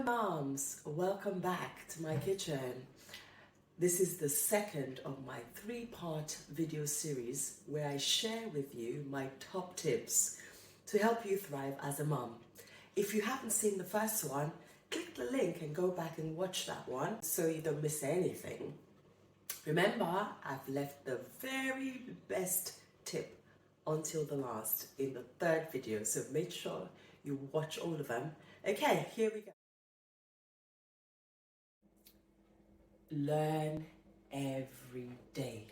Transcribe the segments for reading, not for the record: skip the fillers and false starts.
Hello moms, welcome back to my kitchen. This is the second of my 3-part video series where I share with you my top tips to help you thrive as a mom. If you haven't seen the first one, click the link and go back and watch that one so you don't miss anything. Remember, I've left the very best tip until the last in the 3rd video, so make sure you watch all of them. Okay, here we go. Learn every day.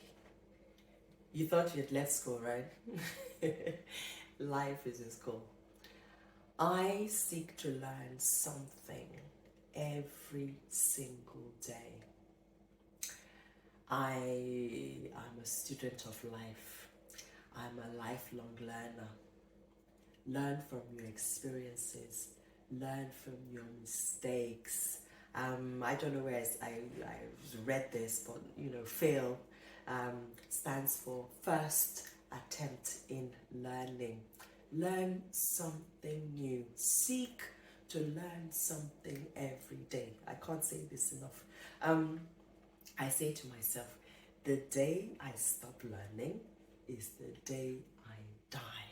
You thought you had left school, right? Life is in school. I seek to learn something every single day. I am a student of life. I'm a lifelong learner. Learn from your experiences. Learn from your mistakes. I don't know where I read this, but fail stands for first attempt in learning. Learn something new. Seek to learn something every day. I can't say this enough. I say to myself, the day I stop learning is the day I die.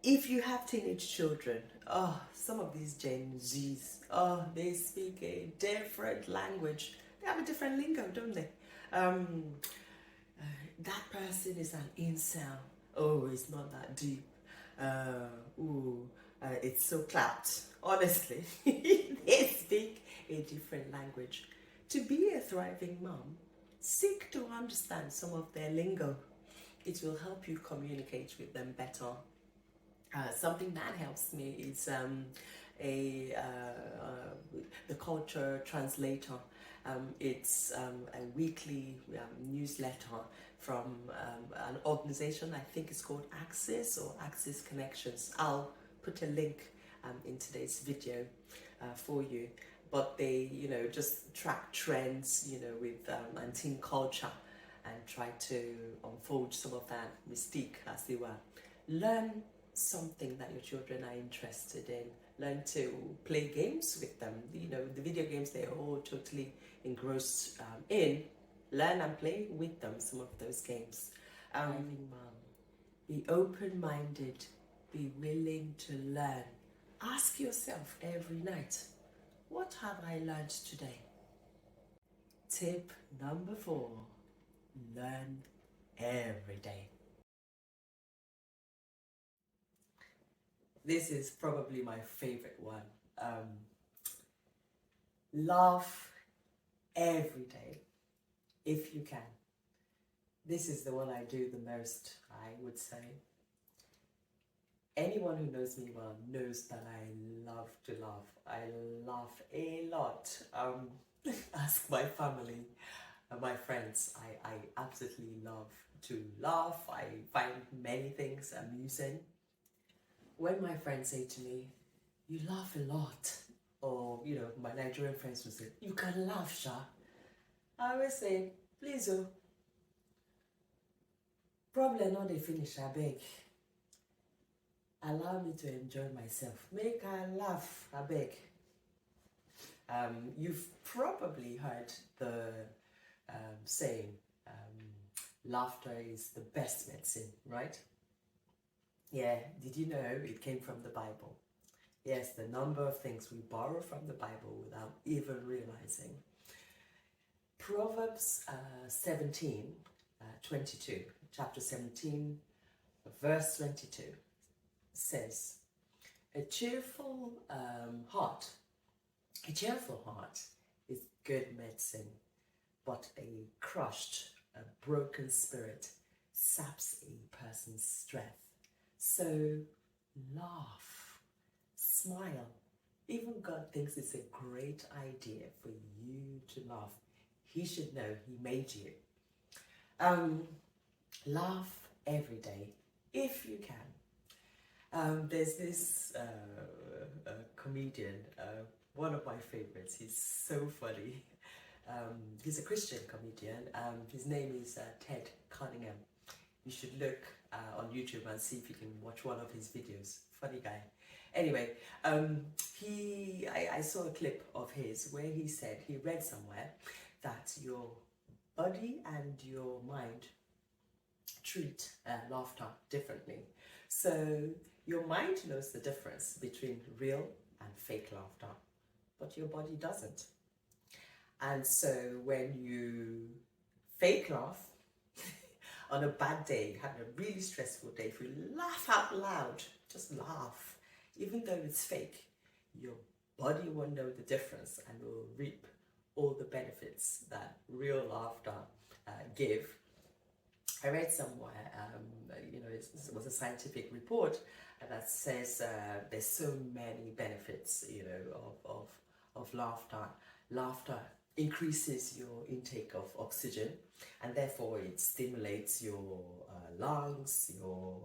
If you have teenage children, some of these Gen Zs, they speak a different language. They have a different lingo, don't they? That person is an incel. Oh, it's not that deep. It's so clapped. Honestly, they speak a different language. To be a thriving mom, seek to understand some of their lingo. It will help you communicate with them better. Something that helps me is the Culture Translator. It's a weekly newsletter from an organization, I think it's called Access or Access Connections. I'll put a link in today's video for you. But they, just track trends, with and teen culture and try to unfold some of that mystique, as they were. Learn something that your children are interested in. Learn to play games with them. The video games they're all totally engrossed in. Learn and play with them some of those games. Mom, be open-minded. Be willing to learn. Ask yourself every night, what have I learned today? Tip number 4, learn every day. This is probably my favorite one. Laugh every day, if you can. This is the one I do the most, I would say. Anyone who knows me well knows that I love to laugh. I laugh a lot. Ask my family and my friends. I absolutely love to laugh. I find many things amusing. When my friends say to me, you laugh a lot, or my Nigerian friends will say, you can laugh, Sha. I always say, please, problem not dey finish, I beg. Allow me to enjoy myself. Make I laugh, I beg. You've probably heard the saying, laughter is the best medicine, right? Yeah, did you know it came from the Bible? Yes, the number of things we borrow from the Bible without even realizing. Proverbs 22, chapter 17, verse 22 says, a cheerful heart is good medicine, but a broken spirit saps a person's strength. So laugh, smile. Even God thinks it's a great idea for you to laugh. He should know He made you. Laugh every day, if you can. There's this comedian, one of my favorites. He's so funny. He's a Christian comedian. His name is Ted Cunningham. You should look on YouTube and see if you can watch one of his videos. Funny guy. Anyway, I saw a clip of his where he said, he read somewhere that your body and your mind treat laughter differently. So your mind knows the difference between real and fake laughter, but your body doesn't. And so when you fake laugh on a bad day, having a really stressful day, if you laugh out loud, just laugh, even though it's fake, your body will know the difference and will reap all the benefits that real laughter give. I read somewhere, it was a scientific report that says there's so many benefits, of laughter. Laughter increases your intake of oxygen, and therefore it stimulates your lungs, your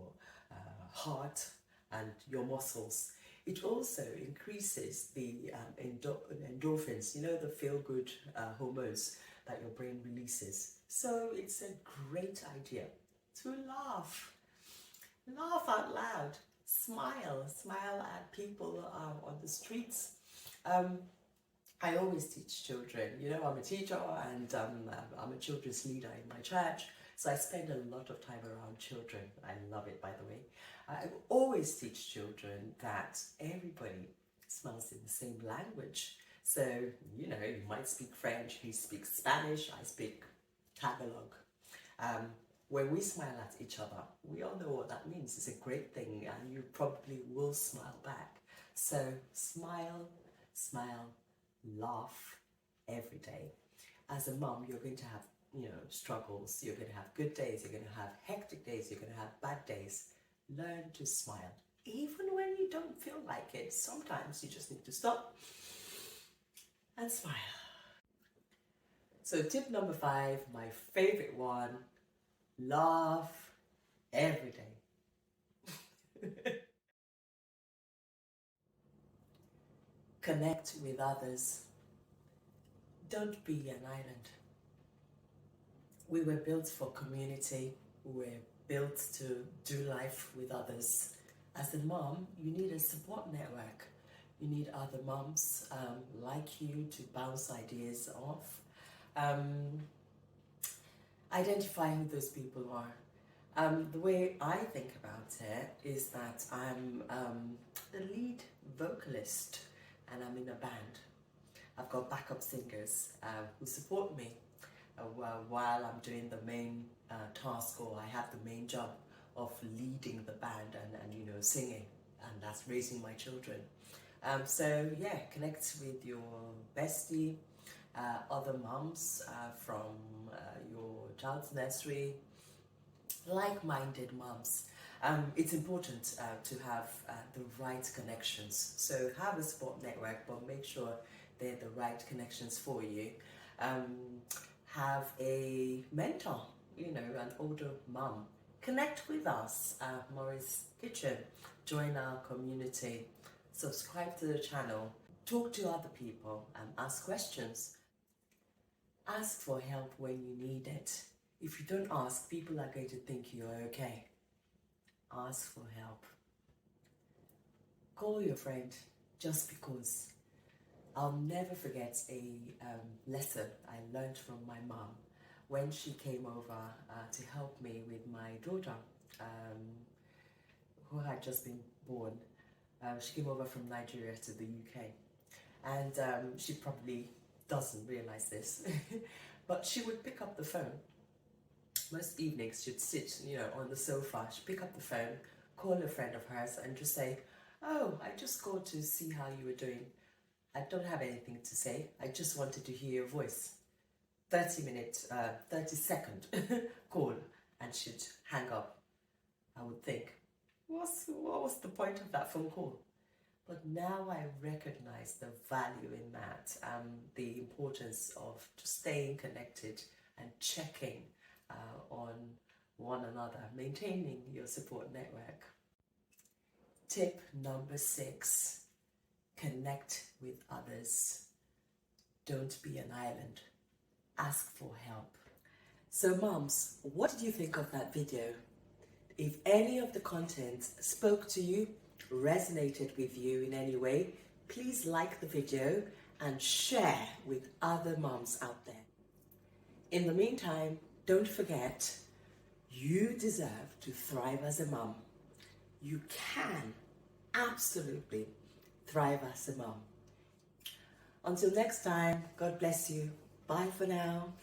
heart, and your muscles. It also increases the endorphins, the feel-good hormones that your brain releases. So it's a great idea to laugh. Laugh out loud. Smile at people on the streets. I always teach children. I'm a teacher and I'm a children's leader in my church. So I spend a lot of time around children. I love it, by the way. I always teach children that everybody smiles in the same language. So, you might speak French, he speaks Spanish, I speak Tagalog. When we smile at each other, we all know what that means. It's a great thing, and you probably will smile back. So smile, laugh every day. As a mom, you're going to have, struggles. You're going to have good days. You're going to have hectic days. You're going to have bad days. Learn to smile, even when you don't feel like it. Sometimes you just need to stop and smile. So tip number 5, my favorite one, laugh every day. Connect with others. Don't be an island. We were built for community. We were built to do life with others. As a mom, you need a support network. You need other moms like you to bounce ideas off. Identify who those people are. The way I think about it is that I'm the lead vocalist and I'm in a band. I've got backup singers who support me while I'm doing the main task, or I have the main job of leading the band and singing, and that's raising my children. So yeah, connect with your bestie, other moms from your child's nursery, like-minded moms. It's important to have the right connections. So have a support network, but make sure they're the right connections for you. Have a mentor, an older mom. Connect with us at Morris Kitchen. Join our community. Subscribe to the channel. Talk to other people and ask questions. Ask for help when you need it. If you don't ask, people are going to think you're okay. Ask for help. Call your friend just because. I'll never forget a lesson I learned from my mom when she came over to help me with my daughter who had just been born. She came over from Nigeria to the UK, and she probably doesn't realize this, but she would pick up the phone. Most evenings she'd sit, on the sofa, she'd pick up the phone, call a friend of hers and just say, "Oh, I just called to see how you were doing. I don't have anything to say. I just wanted to hear your voice." 30-second call, and she'd hang up. I would think, what was the point of that phone call? But now I recognize the value in that, the importance of just staying connected and checking on one another, maintaining your support network. Tip number 6, connect with others. Don't be an island. Ask for help. So moms, what did you think of that video? If any of the content spoke to you, resonated with you in any way, please like the video and share with other moms out there. In the meantime, don't forget, you deserve to thrive as a mom. You can absolutely thrive as a mom. Until next time, God bless you. Bye for now.